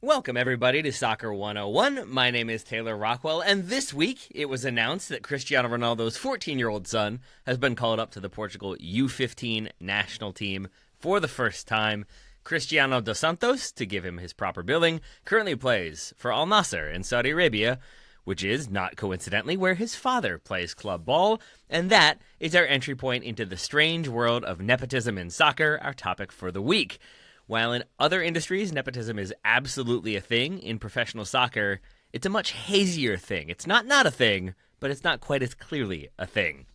Welcome, everybody, to Soccer 101. My name is Taylor Rockwell, and this week it was announced that Cristiano Ronaldo's 14-year-old son has been called up to the Portugal U15 national team for the first time. Cristiano dos Santos, to give him his proper billing, currently plays for Al Nassr in Saudi Arabia, which is, not coincidentally, where his father plays club ball. And that is our entry point into the strange world of nepotism in soccer, our topic for the week. While in other industries, nepotism is absolutely a thing, in professional soccer, it's a much hazier thing. It's not a thing, but it's not quite as clearly a thing.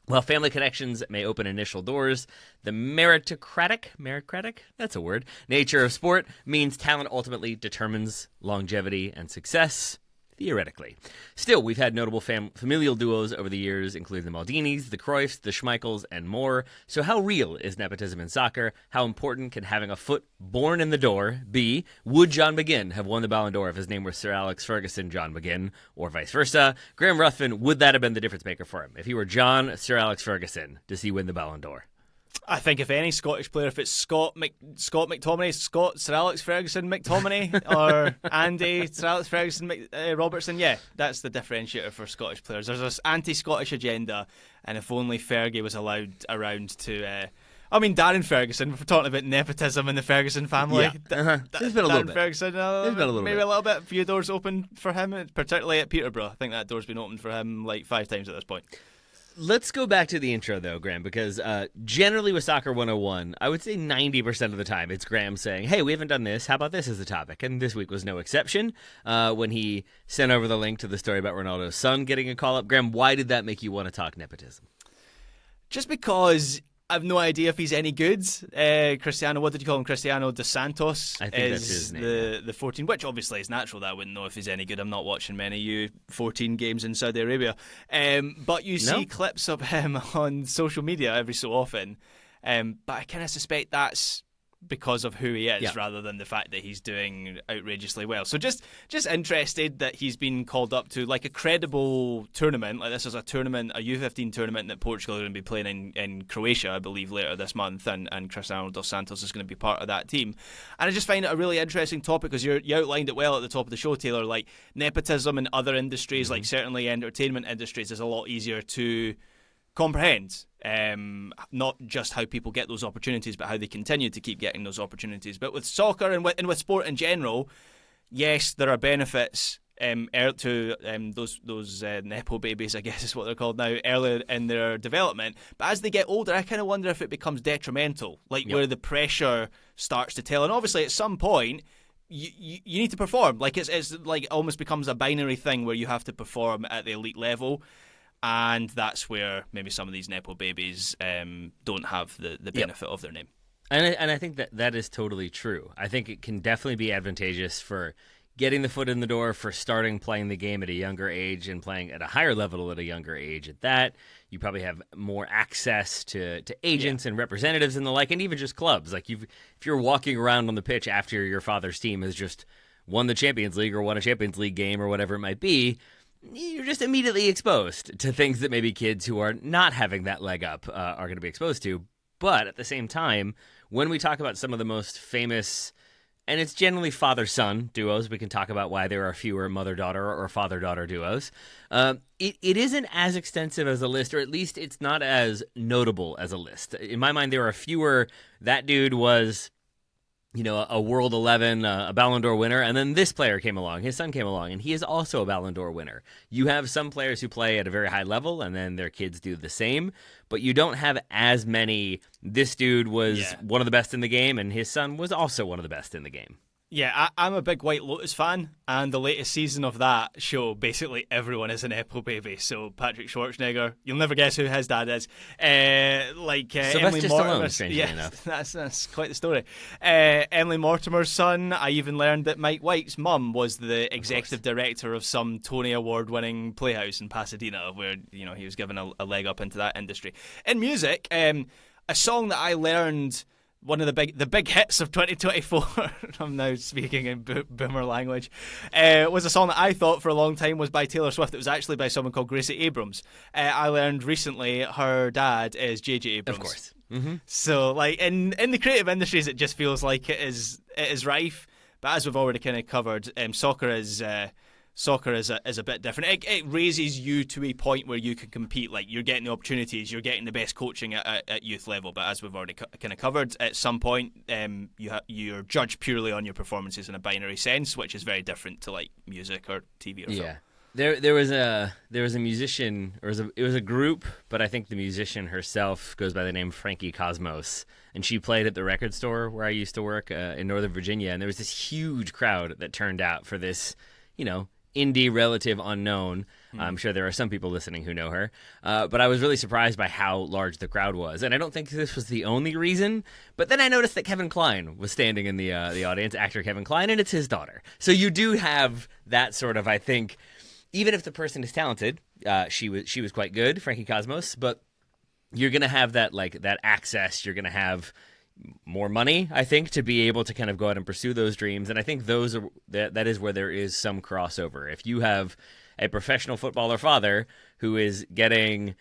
While family connections may open initial doors, the meritocratic, that's a word, nature of sport means talent ultimately determines longevity and success. Theoretically. Still, we've had notable familial duos over the years, including the Maldinis, the Cruyffs, the Schmeichels, and more. So how real is nepotism in soccer? How important can having a foot born in the door be? Would John McGinn have won the Ballon d'Or if his name were Sir Alex Ferguson, John McGinn, or vice versa? Graham Ruthven, would that have been the difference maker for him? If he were John Sir Alex Ferguson, does he win the Ballon d'Or? I think if any Scottish player, if it's Scott McTominay, Scott Sir Alex Ferguson McTominay, or Andy Sir Alex Ferguson Robertson, yeah, that's the differentiator for Scottish players. There's this anti-Scottish agenda, and if only Fergie was allowed around to... Darren Ferguson, if we're talking about nepotism in the Ferguson family. Yeah. There's been a little bit. Ferguson, maybe a little bit. A few doors open for him, particularly at Peterborough. I think that door's been opened for him like 5 times at this point. Let's go back to the intro, though, Graham, because generally with Soccer 101, I would say 90% of the time it's Graham saying, hey, we haven't done this. How about this as the topic? And this week was no exception when he sent over the link to the story about Ronaldo's son getting a call-up. Graham, why did that make you want to talk nepotism? Just because I've no idea if he's any good. Cristiano, what did you call him? Cristiano dos Santos. I think that's his name. The 14, which obviously is natural that I wouldn't know if he's any good. I'm not watching many U14 games in Saudi Arabia. But you see clips of him on social media every so often. But I kind of suspect that's because of who he is rather than the fact that he's doing outrageously well. So just interested that he's been called up to like a credible tournament. Like this is a tournament, a U15 tournament that Portugal are going to be playing in Croatia, I believe, later this month, and Cristiano dos Santos is going to be part of that team. And I just find it a really interesting topic because you outlined it well at the top of the show, Taylor. Like nepotism in other industries, like certainly entertainment industries, is a lot easier to comprehend. Not just how people get those opportunities, but how they continue to keep getting those opportunities. But with soccer and with sport in general, yes, there are benefits to those nepo babies, I guess is what they're called now, earlier in their development. But as they get older, I kind of wonder if it becomes detrimental, where the pressure starts to tell. And obviously, at some point, you need to perform. Like it's like almost becomes a binary thing where you have to perform at the elite level. And that's where maybe some of these nepo babies don't have the benefit of their name. And I think that is totally true. I think it can definitely be advantageous for getting the foot in the door, for starting playing the game at a younger age and playing at a higher level at a younger age. At that, you probably have more access to agents and representatives and the like, and even just clubs. Like if you're walking around on the pitch after your father's team has just won the Champions League or won a Champions League game or whatever it might be, you're just immediately exposed to things that maybe kids who are not having that leg up are going to be exposed to. But at the same time, when we talk about some of the most famous, and it's generally father-son duos, we can talk about why there are fewer mother-daughter or father-daughter duos. It isn't as extensive as a list, or at least it's not as notable as a list. In my mind, there are fewer. That dude was, a World 11, a Ballon d'Or winner, and then this player came along, his son came along, and he is also a Ballon d'Or winner. You have some players who play at a very high level, and then their kids do the same, but you don't have as many, this dude was one of the best in the game, and his son was also one of the best in the game. Yeah, I'm a big White Lotus fan, and the latest season of that show, basically everyone is an Nepo baby. So Patrick Schwarzenegger, you'll never guess who his dad is. Emily Mortimer, strangely enough. That's quite the story. Emily Mortimer's son. I even learned that Mike White's mum was the executive director of some Tony Award-winning playhouse in Pasadena, where he was given a leg up into that industry. In music, a song that I learned. One of the big hits of 2024, I'm now speaking in boomer language, was a song that I thought for a long time was by Taylor Swift. It was actually by someone called Gracie Abrams. I learned recently her dad is J.J. Abrams. Of course. Mm-hmm. So, in the creative industries, it just feels like it is rife. But as we've already kind of covered, soccer is a bit different. It raises you to a point where you can compete. Like, you're getting the opportunities, you're getting the best coaching at youth level. But as we've already kind of covered, at some point, you're judged purely on your performances in a binary sense, which is very different to like music or TV or film. There was a musician, or it was a group, but I think the musician herself goes by the name Frankie Cosmos, and she played at the record store where I used to work in Northern Virginia, and there was this huge crowd that turned out for this, indie relative unknown. I'm sure there are some people listening who know her, but I was really surprised by how large the crowd was, and I don't think this was the only reason. But then I noticed that Kevin Kline was standing in the audience, actor Kevin Kline, and it's his daughter. So you do have that sort of, I think. Even if the person is talented, she was quite good, Frankie Cosmos, but you're going to have that access. You're going to have more money, I think, to be able to kind of go out and pursue those dreams. And I think that is where there is some crossover. If you have a professional footballer father who is getting,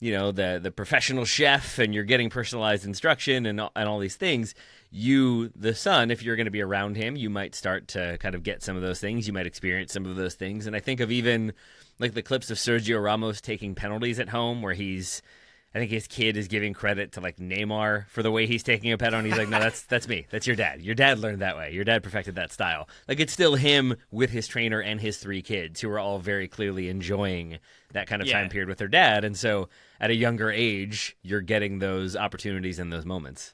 the professional chef, and you're getting personalized instruction and all these things, you, the son, if you're going to be around him, you might start to kind of get some of those things. You might experience some of those things. And I think of even like the clips of Sergio Ramos taking penalties at home where I think his kid is giving credit to like Neymar for the way he's taking a penalty. He's like, no, that's me. That's your dad. Your dad learned that way. Your dad perfected that style. Like, it's still him with his trainer and his 3 kids who are all very clearly enjoying that kind of time period with their dad. And so at a younger age, you're getting those opportunities and those moments.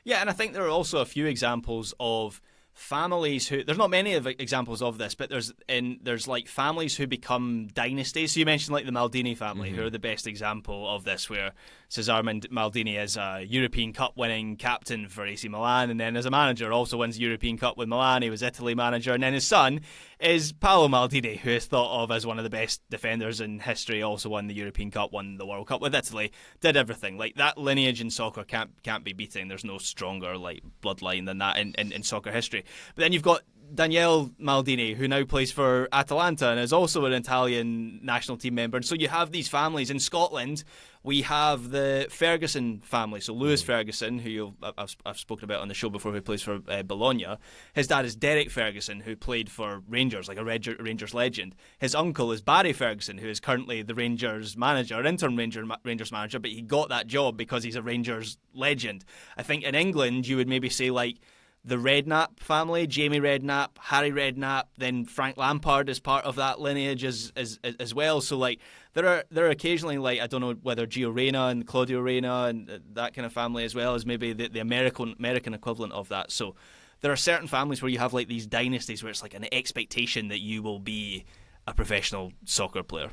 Yeah, and I think there are also a few examples of families who, there's not many of examples of this, but there's like families who become dynasties. So you mentioned like the Maldini family, who are the best example of this, where Cesare Maldini is a European Cup winning captain for AC Milan, and then as a manager also wins the European Cup with Milan. He was Italy manager, and then his son is Paolo Maldini, who is thought of as one of the best defenders in history, also won the European Cup, won the World Cup with Italy, did everything. Like, that lineage in soccer can't be beaten. There's no stronger like bloodline than that in soccer history. But then you've got Daniele Maldini, who now plays for Atalanta and is also an Italian national team member. And so you have these families. In Scotland, we have the Ferguson family. So Lewis Ferguson, who I've spoken about on the show before, who plays for Bologna. His dad is Derek Ferguson, who played for Rangers, like a Rangers legend. His uncle is Barry Ferguson, who is currently the Rangers manager, interim Rangers manager, but he got that job because he's a Rangers legend. I think in England, you would maybe say like the Redknapp family, Jamie Redknapp, Harry Redknapp, then Frank Lampard is part of that lineage as well. So like there are occasionally, like, I don't know whether Gio Reyna and Claudio Reyna and that kind of family, as well as maybe the American equivalent of that. So there are certain families where you have like these dynasties where it's like an expectation that you will be a professional soccer player.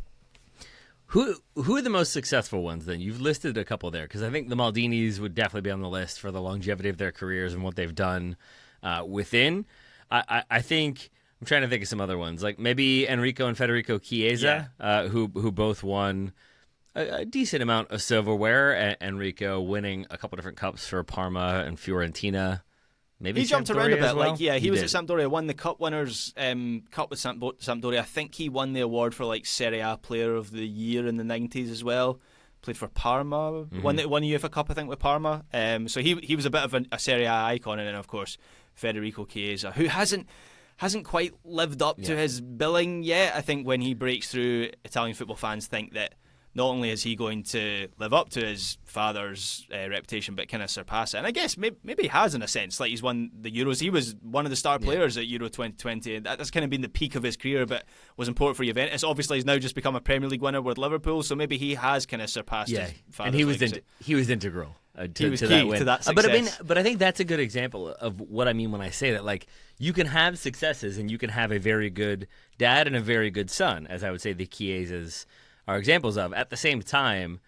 Who are the most successful ones then? You've listed a couple there, because I think the Maldinis would definitely be on the list for the longevity of their careers and what they've done within. I think, I'm trying to think of some other ones, like maybe Enrico and Federico Chiesa, who both won a decent amount of silverware. Enrico winning a couple different cups for Parma and Fiorentina. Maybe he jumped Sampdoria around a bit. well? Like, he was at Sampdoria, won the Cup Winners' Cup with Sampdoria. I think he won the award for like Serie A Player of the Year in the 90s as well. Played for Parma, won the UEFA Cup, I think, with Parma. So he was a bit of a Serie A icon. And then, of course, Federico Chiesa, who hasn't quite lived up to his billing yet. I think when he breaks through, Italian football fans think that not only is he going to live up to his father's reputation, but kind of surpass it. And I guess maybe he has, in a sense. Like, he's won the Euros. He was one of the star players at Euro 2020. That's kind of been the peak of his career, but was important for Juventus. Obviously, he's now just become a Premier League winner with Liverpool, so maybe he has kind of surpassed his father's legacy. He was integral he was to key that win. to that success. But I think that's a good example of what I mean when I say that. Like, you can have successes and you can have a very good dad and a very good son, as I would say the Chiesas are examples of. At the same time,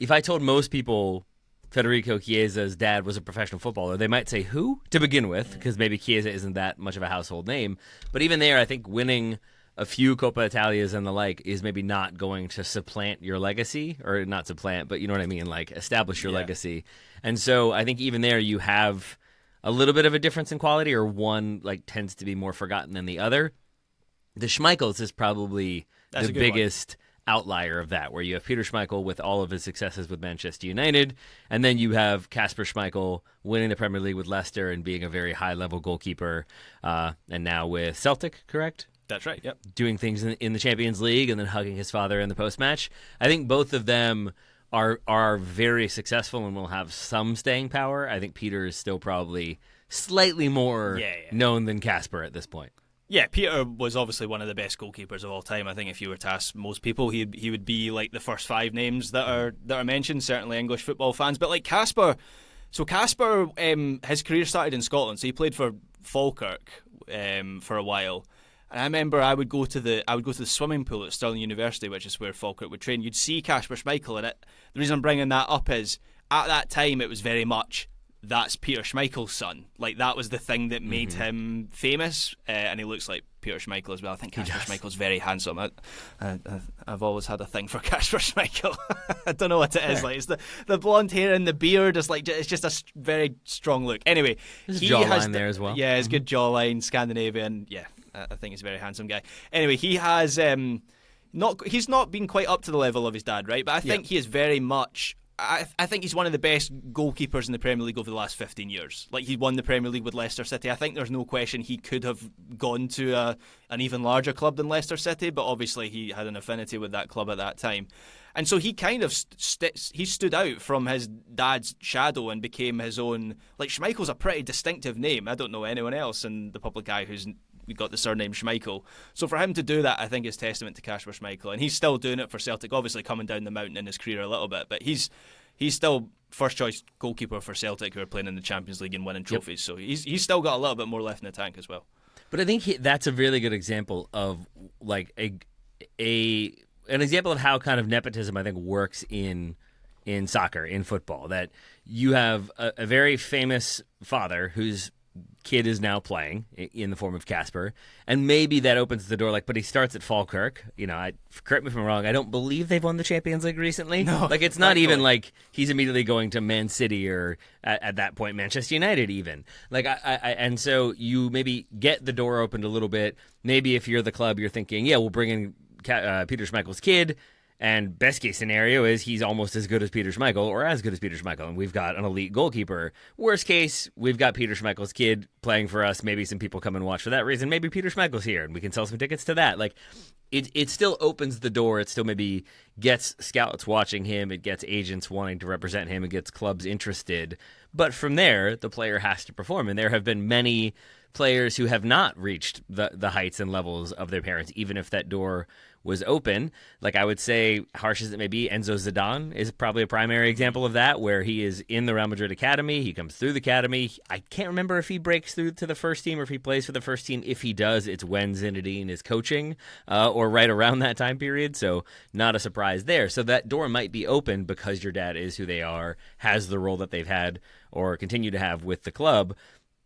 if I told most people Federico Chiesa's dad was a professional footballer, they might say, who? To begin with, because maybe Chiesa isn't that much of a household name. But even there, I think winning a few Coppa Italias and the like is maybe not going to supplant your legacy, or not supplant, but you know what I mean, like establish your legacy. And so I think even there you have a little bit of a difference in quality, or one like tends to be more forgotten than the other. The Schmeichels is probably the biggest outlier of that, where you have Peter Schmeichel with all of his successes with Manchester United, and then you have Kasper Schmeichel winning the Premier League with Leicester and being a very high-level goalkeeper, and now with Celtic, correct? That's right, yep. Doing things in the Champions League and then hugging his father in the post-match. I think both of them are very successful and will have some staying power. I think Peter is still probably slightly more known than Kasper at this point. Yeah, Peter was obviously one of the best goalkeepers of all time. I think if you were to ask most people, he would be like the first 5 names that are mentioned, certainly English football fans. But like Kasper, his career started in Scotland, so he played for Falkirk for a while. And I remember I would go to the swimming pool at Stirling University, which is where Falkirk would train. You'd see Kasper Schmeichel in it. The reason I'm bringing that up is at that time it was very much, that's Peter Schmeichel's son. Like, that was the thing that made him famous, and he looks like Peter Schmeichel as well. I think Kasper Schmeichel's very handsome. I've always had a thing for Kasper Schmeichel. I don't know what it is. Like, it's the blonde hair and the beard. It's just a very strong look. Anyway, his jawline there as well. Yeah, his good jawline, Scandinavian. Yeah, I think he's a very handsome guy. Anyway, he has he's not been quite up to the level of his dad, right? But I think he is very much. I think he's one of the best goalkeepers in the Premier League over the last 15 years. Like, he won the Premier League with Leicester City. I think there's no question he could have gone to an even larger club than Leicester City, but obviously he had an affinity with that club at that time. And so he kind of he stood out from his dad's shadow and became his own. Like, Schmeichel's a pretty distinctive name. I don't know anyone else in the public eye who's got the surname Schmeichel. So for him to do that, I think is testament to Kasper Schmeichel, and he's still doing it for Celtic. Obviously coming down the mountain in his career a little bit, but he's still first choice goalkeeper for Celtic, who are playing in the Champions League and winning trophies. So he's still got a little bit more left in the tank as well. But I think that's a really good example of like an example of how kind of nepotism I think works in soccer, in football. That you have a very famous father whose kid is now playing in the form of Kasper, and maybe that opens the door. Like, but he starts at Falkirk. Correct me if I'm wrong, I don't believe they've won the Champions League recently. No, like, it's not even like he's immediately going to Man City or at that point Manchester United even. Like, and so you maybe get the door opened a little bit. Maybe if you're the club, you're thinking, yeah, we'll bring in Peter Schmeichel's kid. And best case scenario is he's almost as good as Peter Schmeichel, or as good as Peter Schmeichel, and we've got an elite goalkeeper. Worst case, we've got Peter Schmeichel's kid playing for us. Maybe some people come and watch for that reason. Maybe Peter Schmeichel's here, and we can sell some tickets to that. Like, it still opens the door. It still maybe gets scouts watching him. It gets agents wanting to represent him. It gets clubs interested. But from there, the player has to perform, and there have been many players who have not reached the heights and levels of their parents, even if that door was open. Like, I would say, harsh as it may be, Enzo Zidane is probably a primary example of that, where he is in the Real Madrid academy. He comes through the academy. I can't remember if he breaks through to the first team or if he plays for the first team. If he does, it's when Zinedine is coaching or right around that time period. So not a surprise there. So that door might be open because your dad is who they are, has the role that they've had or continue to have with the club.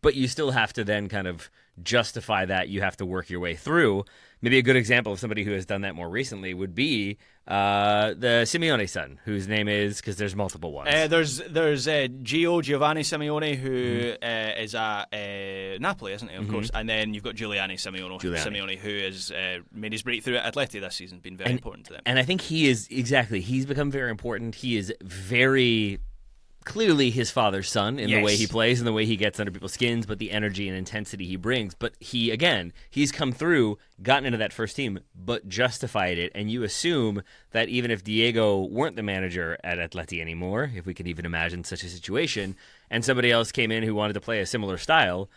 But you still have to then kind of justify that. You have to work your way through. Maybe a good example of somebody who has done that more recently would be the Simeone son, whose name is, because there's multiple ones. There's Giovanni Simeone, who is at Napoli, isn't he? Of course. And then you've got Giuliani Simeone, who has made his breakthrough at Atleti this season, been very important to them. And I think he's become very important. He is very clearly his father's son in the way he plays and the way he gets under people's skins, but the energy and intensity he brings. But he's come through, gotten into that first team, but justified it. And you assume that even if Diego weren't the manager at Atleti anymore, if we could even imagine such a situation, and somebody else came in who wanted to play a similar style,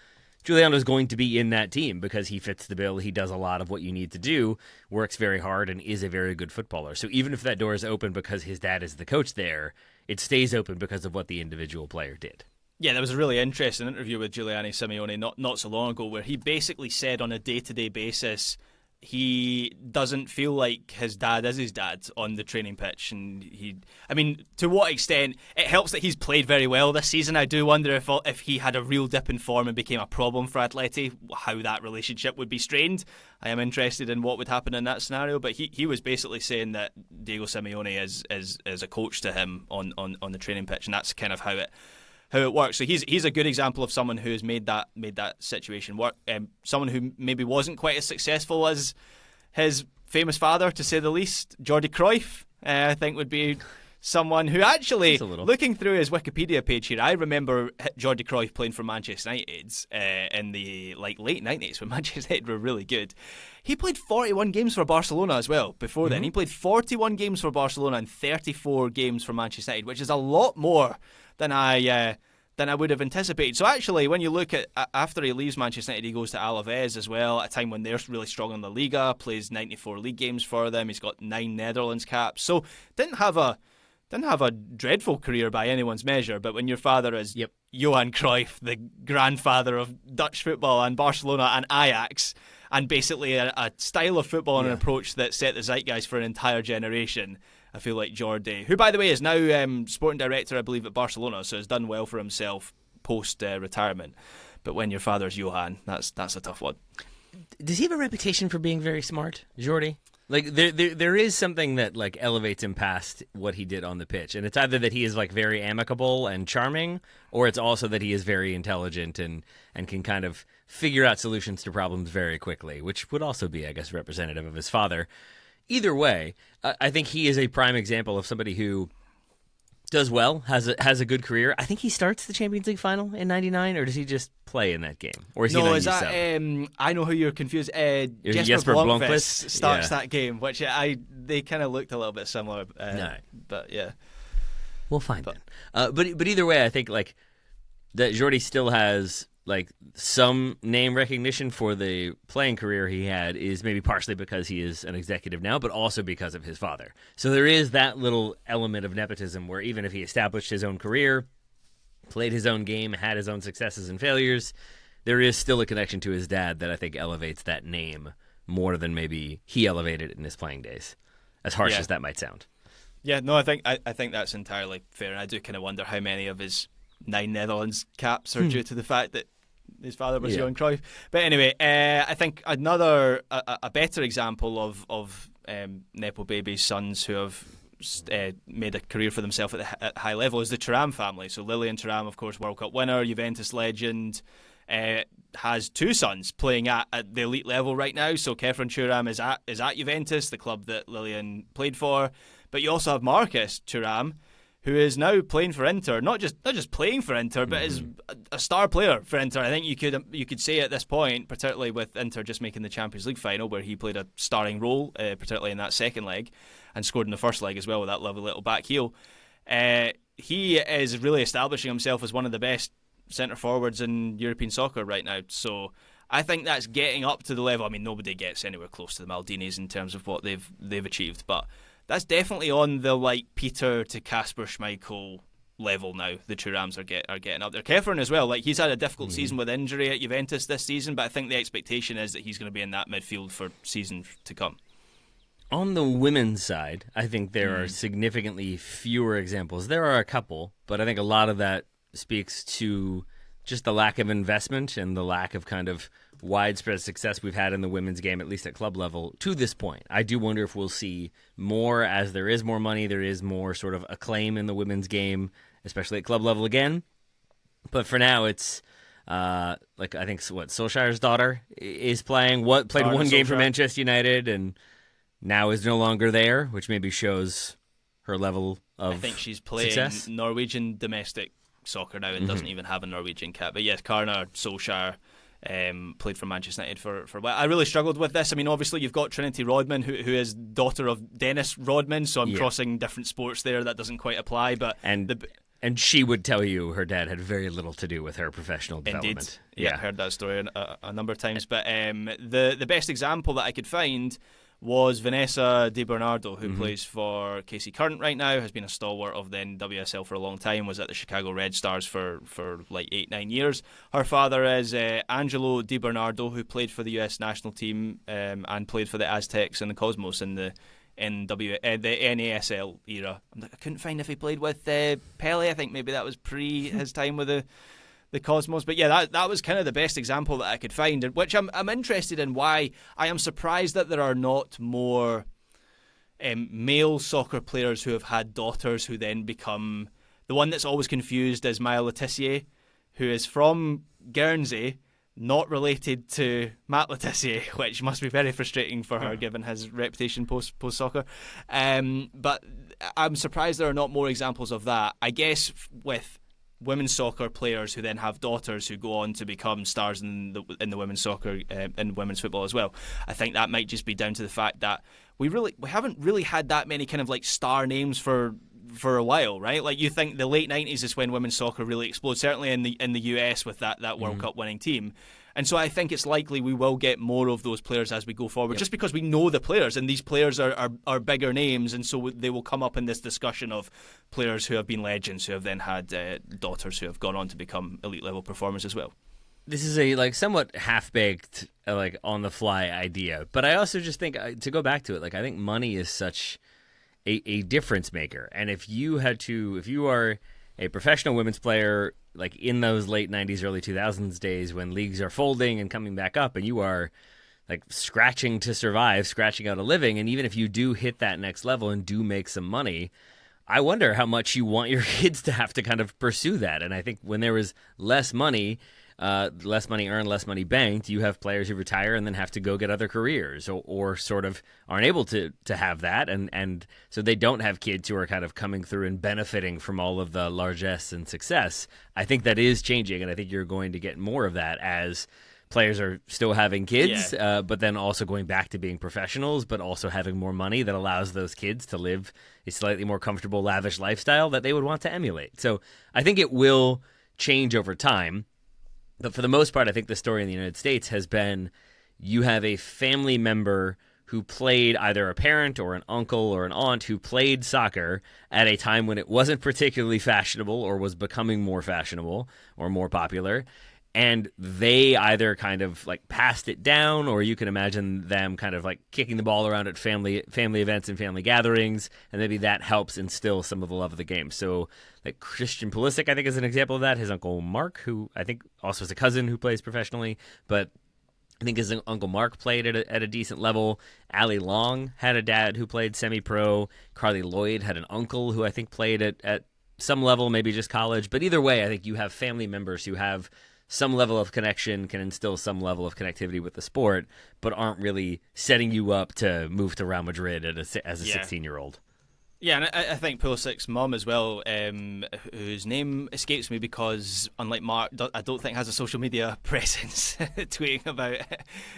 Giuliano's going to be in that team because he fits the bill. He does a lot of what you need to do, works very hard, and is a very good footballer. So even if that door is open because his dad is the coach there, it stays open because of what the individual player did. Yeah, there was a really interesting interview with Giuliani Simeone not so long ago where he basically said on a day-to-day basis he doesn't feel like his dad is his dad on the training pitch. And to what extent, it helps that he's played very well this season. I do wonder if he had a real dip in form and became a problem for Atleti, how that relationship would be strained. I am interested in what would happen in that scenario. But he was basically saying that Diego Simeone is a coach to him on the training pitch, and that's kind of how it works. So he's a good example of someone who has made that situation work. Someone who maybe wasn't quite as successful as his famous father, to say the least. Jordi Cruyff, I think, would be someone who actually, looking through his Wikipedia page here, I remember Jordi Cruyff playing for Manchester United in the late 90s when Manchester United were really good. He played 41 games for Barcelona as well before then. He played 41 games for Barcelona and 34 games for Manchester United, which is a lot more than I would have anticipated. So actually, when you look at after he leaves Manchester United, he goes to Alaves as well, at a time when they're really strong in the Liga, plays 94 league games for them. He's got 9 Netherlands caps. So didn't have a dreadful career by anyone's measure, but when your father is Johan Cruyff, the grandfather of Dutch football and Barcelona and Ajax, and basically a style of football and an approach that set the zeitgeist for an entire generation, I feel like Jordi, who by the way is now sporting director, I believe, at Barcelona, so has done well for himself post retirement. But when your father's Johan, that's a tough one. Does he have a reputation for being very smart, Jordi? Like there is something that like elevates him past what he did on the pitch, and it's either that he is like very amicable and charming, or it's also that he is very intelligent and can kind of figure out solutions to problems very quickly, which would also be, I guess, representative of his father. Either way, I think he is a prime example of somebody who does well, has a good career. I think he starts the Champions League final in '99, or does he just play in that game? Or is he is that? I know who you're confused. Jesper Blomqvist starts that game, which they kind of looked a little bit similar. But yeah, we'll find it. But either way, I think like that Jordi still has like some name recognition for the playing career he had is maybe partially because he is an executive now, but also because of his father. So there is that little element of nepotism where even if he established his own career, played his own game, had his own successes and failures, there is still a connection to his dad that I think elevates that name more than maybe he elevated it in his playing days, as harsh as that might sound. Yeah, no, I think that's entirely fair, and I do kind of wonder how many of his 9 Netherlands caps are due to the fact that his father was Johan Cruyff. But anyway, I think another a better example of Nepo babies' sons who have made a career for themselves at high level is the Thuram family. So Lilian Thuram, of course, World Cup winner, Juventus legend, has 2 sons playing at the elite level right now. So Kefren Thuram is at Juventus, the club that Lilian played for. But you also have Marcus Thuram, who is now playing for Inter, not just playing for Inter, but is a star player for Inter. I think you could say at this point, particularly with Inter just making the Champions League final, where he played a starring role, particularly in that second leg, and scored in the first leg as well with that lovely little back heel. He is really establishing himself as one of the best centre forwards in European soccer right now. So I think that's getting up to the level. I mean, nobody gets anywhere close to the Maldinis in terms of what they've achieved, but that's definitely on the like Peter to Kasper Schmeichel level now. The Thurams are getting up there. Kefren as well. Like he's had a difficult season with injury at Juventus this season, but I think the expectation is that he's going to be in that midfield for seasons to come. On the women's side, I think there are significantly fewer examples. There are a couple, but I think a lot of that speaks to just the lack of investment and the lack of kind of widespread success we've had in the women's game, at least at club level, to this point. I do wonder if we'll see more as there is more money, there is more sort of acclaim in the women's game, especially at club level again. But for now, it's like I think Solskjaer's daughter is played one game for Manchester United and now is no longer there, which maybe shows her level of success. I think she's playing Norwegian domestic soccer now and doesn't even have a Norwegian cap. But yes, Karna Solskjaer played for Manchester United for a while. I really struggled with this. I mean, obviously you've got Trinity Rodman, who is daughter of Dennis Rodman, so I'm crossing different sports there. That doesn't quite apply. But and she would tell you her dad had very little to do with her professional development. Indeed. Yeah, I heard that story a number of times. But the best example that I could find was Vanessa Di Bernardo, who plays for KC Current right now, has been a stalwart of the NWSL for a long time, was at the Chicago Red Stars for like 8-9 years. Her father is Angelo Di Bernardo, who played for the US national team and played for the Aztecs and the Cosmos in the NASL era. I couldn't find if he played with Pele. I think maybe that was pre his time with the Cosmos. But yeah, that was kind of the best example that I could find, which I'm interested in. Why I am surprised that there are not more male soccer players who have had daughters who then become... The one that's always confused is Maya Letizier, who is from Guernsey not related to Matt Le Tissier, which must be very frustrating for her given his reputation post-soccer. But I'm surprised there are not more examples of that. I guess with women's soccer players who then have daughters who go on to become stars in the women's soccer and women's football as well, I think that might just be down to the fact that we haven't really had that many kind of like star names for a while, right? Like, you think the late 90s is when women's soccer really exploded, certainly in the US with that World Cup winning team. And so I think it's likely we will get more of those players as we go forward, just because we know the players, and these players are bigger names, and so they will come up in this discussion of players who have been legends, who have then had daughters who have gone on to become elite level performers as well. This is a somewhat half-baked, on-the-fly idea, but I also just think, to go back to it, I think money is such a difference maker. And if you are a professional women's player, in those late 90s, early 2000s days when leagues are folding and coming back up, and you are scratching to survive, scratching out a living, and even if you do hit that next level and do make some money, I wonder how much you want your kids to have to kind of pursue that. And I think when there was less money earned, less money banked, you have players who retire and then have to go get other careers, or sort of aren't able to have that, and so they don't have kids who are kind of coming through and benefiting from all of the largesse and success. I think that is changing, and I think you're going to get more of that as players are still having kids, but then also going back to being professionals, but also having more money that allows those kids to live a slightly more comfortable, lavish lifestyle that they would want to emulate. So I think it will change over time. But for the most part, I think the story in the United States has been you have a family member who played, either a parent or an uncle or an aunt who played soccer at a time when it wasn't particularly fashionable or was becoming more fashionable or more popular. And they either kind of passed it down, or you can imagine them kind of kicking the ball around at family events and family gatherings, and maybe that helps instill some of the love of the game. So Christian Pulisic, I think, is an example of that. His uncle Mark, who I think also has a cousin who plays professionally, but I think his uncle Mark played at a decent level. Ali Long had a dad who played semi-pro. Carly Lloyd had an uncle who I think played at some level, maybe just college. But either way, I think you have family members who have some level of connection, can instill some level of connectivity with the sport, but aren't really setting you up to move to Real Madrid as a 16-year-old. Yeah, and I think Pulisic's mum as well, whose name escapes me because, unlike Mark, I don't think has a social media presence, tweeting about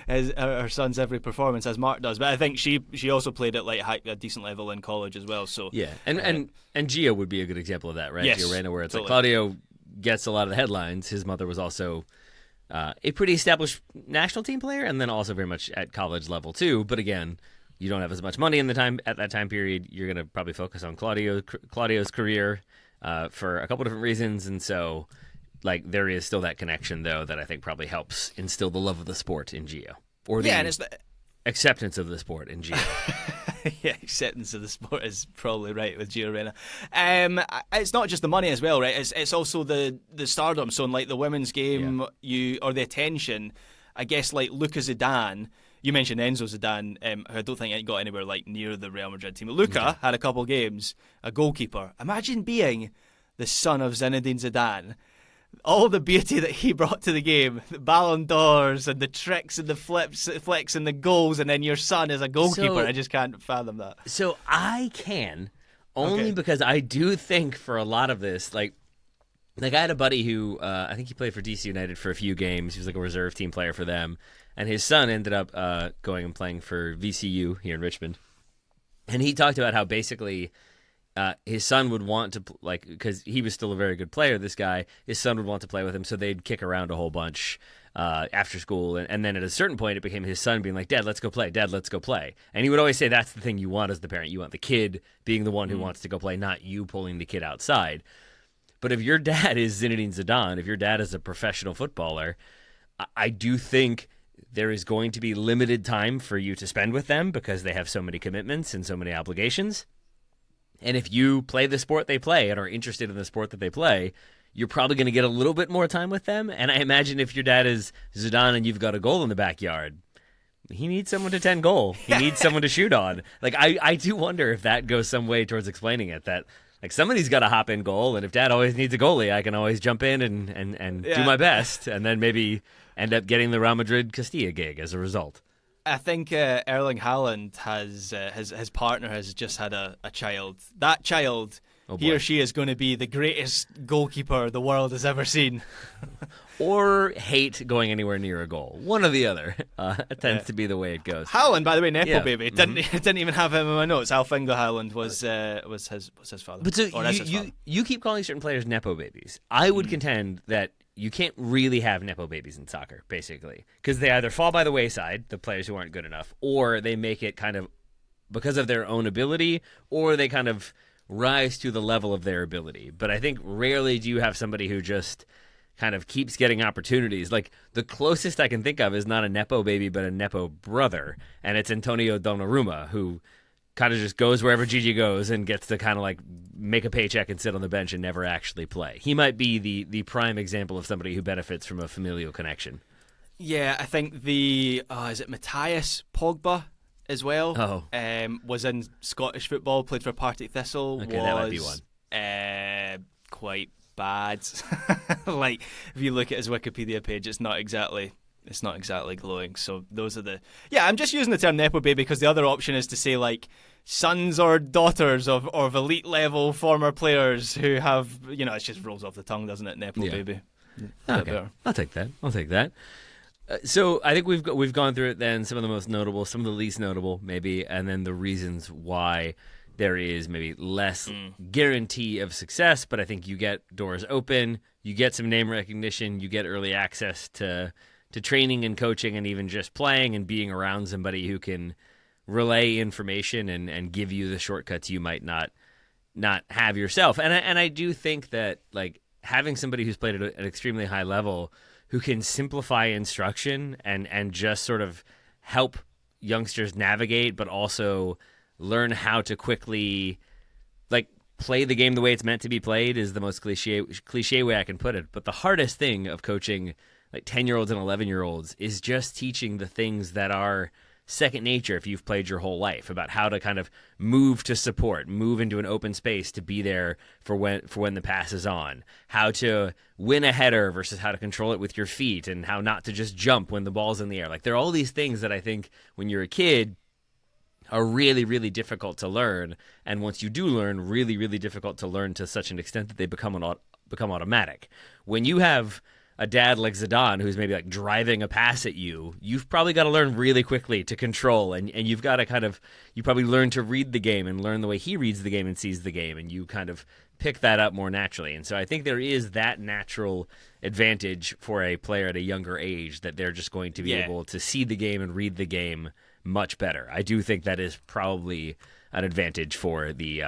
her son's every performance as Mark does. But I think she also played at a decent level in college as well. So yeah, and Gio would be a good example of that, right? Yes, Gio Reyna, where it's totally. Claudio gets a lot of the headlines. His mother was also a pretty established national team player, and then also very much at college level too. But again, you don't have as much money at that time period. You're going to probably focus on Claudio's career for a couple different reasons, and so there is still that connection though that I think probably helps instill the love of the sport in Gio, or the acceptance of the sport in Gio. Yeah, acceptance of the sport is probably right with Gio Reyna. It's not just the money as well, right? It's also the stardom. So in the women's game, or the attention, I guess Luka Zidane. You mentioned Enzo Zidane, who I don't think got anywhere near the Real Madrid team. Luka had a couple games, a goalkeeper. Imagine being the son of Zinedine Zidane. All the beauty that he brought to the game, the Ballon d'Ors and the tricks and the flicks and the goals, and then your son is a goalkeeper. I just can't fathom that. So I can, only because I do think for a lot of this, I had a buddy who, I think he played for DC United for a few games. He was a reserve team player for them. And his son ended up going and playing for VCU here in Richmond. And he talked about how basically his son would want to, because he was still a very good player, this guy, his son would want to play with him, so they'd kick around a whole bunch after school. And then at a certain point, it became his son being like, Dad, let's go play. Dad, let's go play. And he would always say that's the thing you want as the parent. You want the kid being the one who wants to go play, not you pulling the kid outside. But if your dad is Zinedine Zidane, if your dad is a professional footballer, I do think there is going to be limited time for you to spend with them because they have so many commitments and so many obligations. And if you play the sport they play and are interested in the sport that they play, you're probably going to get a little bit more time with them. And I imagine if your dad is Zidane and you've got a goal in the backyard, he needs someone to tend goal. He needs someone to shoot on. I do wonder if that goes some way towards explaining it, that somebody's got to hop in goal, and if Dad always needs a goalie, I can always jump in and do my best, and then maybe end up getting the Real Madrid Castilla gig as a result. I think Erling Haaland has his partner has just had a child. That child, he or she is going to be the greatest goalkeeper the world has ever seen. Or hate going anywhere near a goal. One or the other. It tends to be the way it goes. Haaland, by the way, Nepo baby. Didn't even have him in my notes. Alf-Ingo Haaland was his father. But so you keep calling certain players Nepo babies. I would contend that you can't really have Nepo babies in soccer, basically. Because they either fall by the wayside, the players who aren't good enough, or they make it kind of because of their own ability, or they kind of rise to the level of their ability. But I think rarely do you have somebody who just kind of keeps getting opportunities. Like, the closest I can think of is not a Nepo baby, but a Nepo brother, and it's Antonio Donnarumma, who kind of just goes wherever Gigi goes and gets to kind of like make a paycheck and sit on the bench and never actually play. He might be the prime example of somebody who benefits from a familial connection. Yeah, I think is it Matthias Pogba as well? Was in Scottish football, played for Partick Thistle. Okay, that might be one. Quite bad. Like, if you look at his Wikipedia page, it's not exactly glowing. So those are I'm just using the term Nepo baby because the other option is to say like sons or daughters of elite level former players who have, it just rolls off the tongue, doesn't it? Nepo baby. Okay, I'll take that. So I think we've gone through it then, some of the most notable, some of the least notable maybe, and then the reasons why there is maybe less guarantee of success, but I think you get doors open, you get some name recognition, you get early access to training and coaching and even just playing and being around somebody who can relay information and give you the shortcuts you might not have yourself. And I do think that like having somebody who's played at an extremely high level who can simplify instruction and just sort of help youngsters navigate, but also learn how to quickly like play the game the way it's meant to be played is the most cliche way I can put it. But the hardest thing of coaching like 10-year-olds and 11-year-olds is just teaching the things that are second nature if you've played your whole life, about how to kind of move to support, move into an open space to be there for when the pass is on, how to win a header versus how to control it with your feet, and how not to just jump when the ball's in the air. Like, there are all these things that I think when you're a kid are really, really difficult to learn, and once you do learn, really, really difficult to learn to such an extent that they become automatic. When you have a dad like Zidane who's maybe like driving a pass at you, you've probably got to learn really quickly to control, and you've got to you probably learn to read the game and learn the way he reads the game and sees the game, and you kind of pick that up more naturally. And so I think there is that natural advantage for a player at a younger age, that they're just going to be able to see the game and read the game much better. I do think that is probably an advantage for the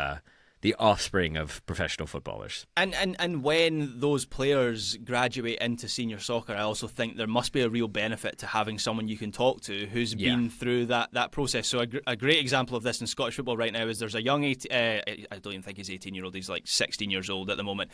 offspring of professional footballers. And when those players graduate into senior soccer, I also think there must be a real benefit to having someone you can talk to who's been through that process. So a great example of this in Scottish football right now is there's a young, I don't even think he's 18-year-old, he's like 16 years old at the moment,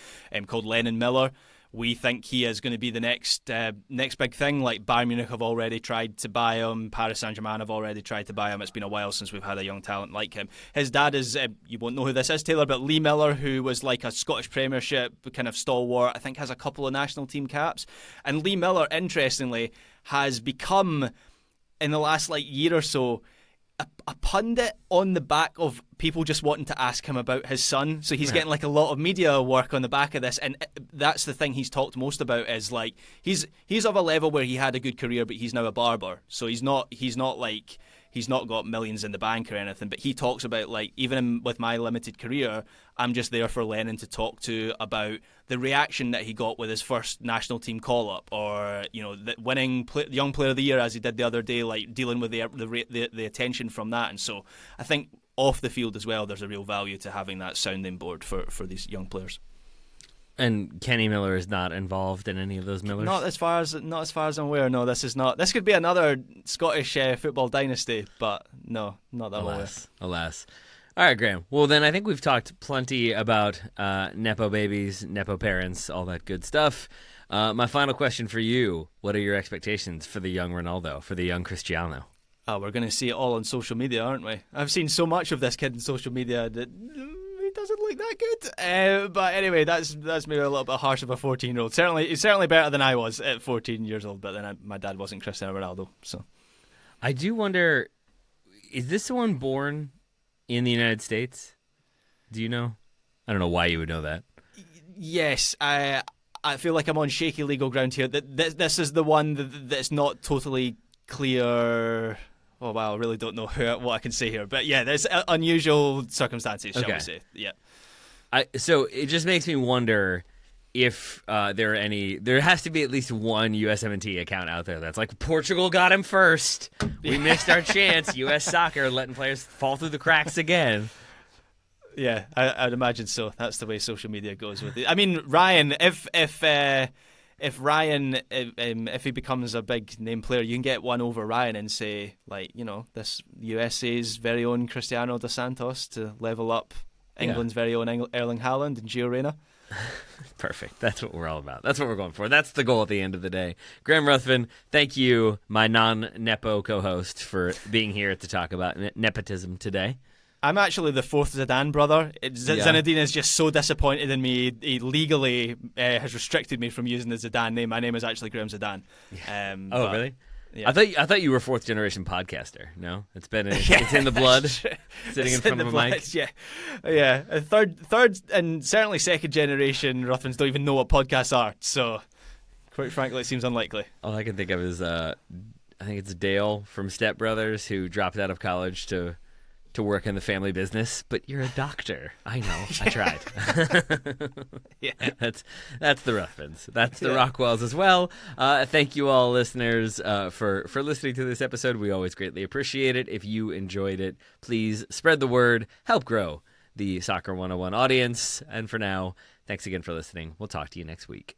called Lennon Miller. We think he is going to be the next big thing. Like, Bayern Munich have already tried to buy him. Paris Saint-Germain have already tried to buy him. It's been a while since we've had a young talent like him. His dad is, you won't know who this is, Taylor, but Lee Miller, who was like a Scottish Premiership kind of stalwart, I think has a couple of national team caps. And Lee Miller, interestingly, has become, in the last year or so, a pundit on the back of people just wanting to ask him about his son. So he's getting a lot of media work on the back of this, and that's the thing he's talked most about is he's of a level where he had a good career, but he's now a barber. So he's not got millions in the bank or anything, but he talks about even with my limited career, I'm just there for Lennon to talk to about the reaction that he got with his first national team call-up, or winning Young Player of the Year as he did the other day, dealing with the attention from that. And so I think off the field as well, there's a real value to having that sounding board for these young players. And Kenny Miller is not involved in any of those Millers? Not as far as I'm aware. No, this is not. This could be another Scottish football dynasty, but no, not that one. Alas. All right, Graham. Well, then I think we've talked plenty about Nepo babies, Nepo parents, all that good stuff. My final question for you, what are your expectations for the young Ronaldo, for the young Cristiano? Oh, we're going to see it all on social media, aren't we? I've seen so much of this kid on social media that he doesn't look that good. But anyway, that's maybe a little bit harsh of a 14-year-old. He's certainly better than I was at 14 years old, but then my dad wasn't Cristiano Ronaldo. So I do wonder, is this someone born in the United States? Do you know? I don't know why you would know that. Yes, I feel like I'm on shaky legal ground here. This is the one that's not totally clear. Oh wow, I really don't know what I can say here. But yeah, there's unusual circumstances, shall we say. Yeah. So it just makes me wonder if there are any. There has to be at least one USMNT account out there that's like, Portugal got him first. We missed our chance. US soccer letting players fall through the cracks again. Yeah, I'd imagine so. That's the way social media goes with it. I mean, Ryan, if Ryan, if he becomes a big name player, you can get one over Ryan and say, like, this USA's very own Cristiano dos Santos to level up England's very own Erling Haaland and Gio Reyna. Perfect. That's what we're all about. That's what we're going for. That's the goal at the end of the day. Graham Ruthven, thank you, my non-Nepo co-host, for being here to talk about nepotism today. I'm actually the fourth Zidane brother. Zinedine is just so disappointed in me. He legally has restricted me from using the Zidane name. My name is actually Graham Zidane. Really? Yeah. I thought you were fourth generation podcaster. No, it's in the blood, sitting in front of a mic. Yeah. Third, and certainly second generation Ruthvens don't even know what podcasts are. So, quite frankly, it seems unlikely. All I can think of is I think it's Dale from Step Brothers who dropped out of college to work in the family business, but you're a doctor. I know. I tried. Yeah. That's the Ruthvens. That's the Rockwells as well. Thank you all listeners for listening to this episode. We always greatly appreciate it. If you enjoyed it, please spread the word. Help grow the Soccer 101 audience. And for now, thanks again for listening. We'll talk to you next week.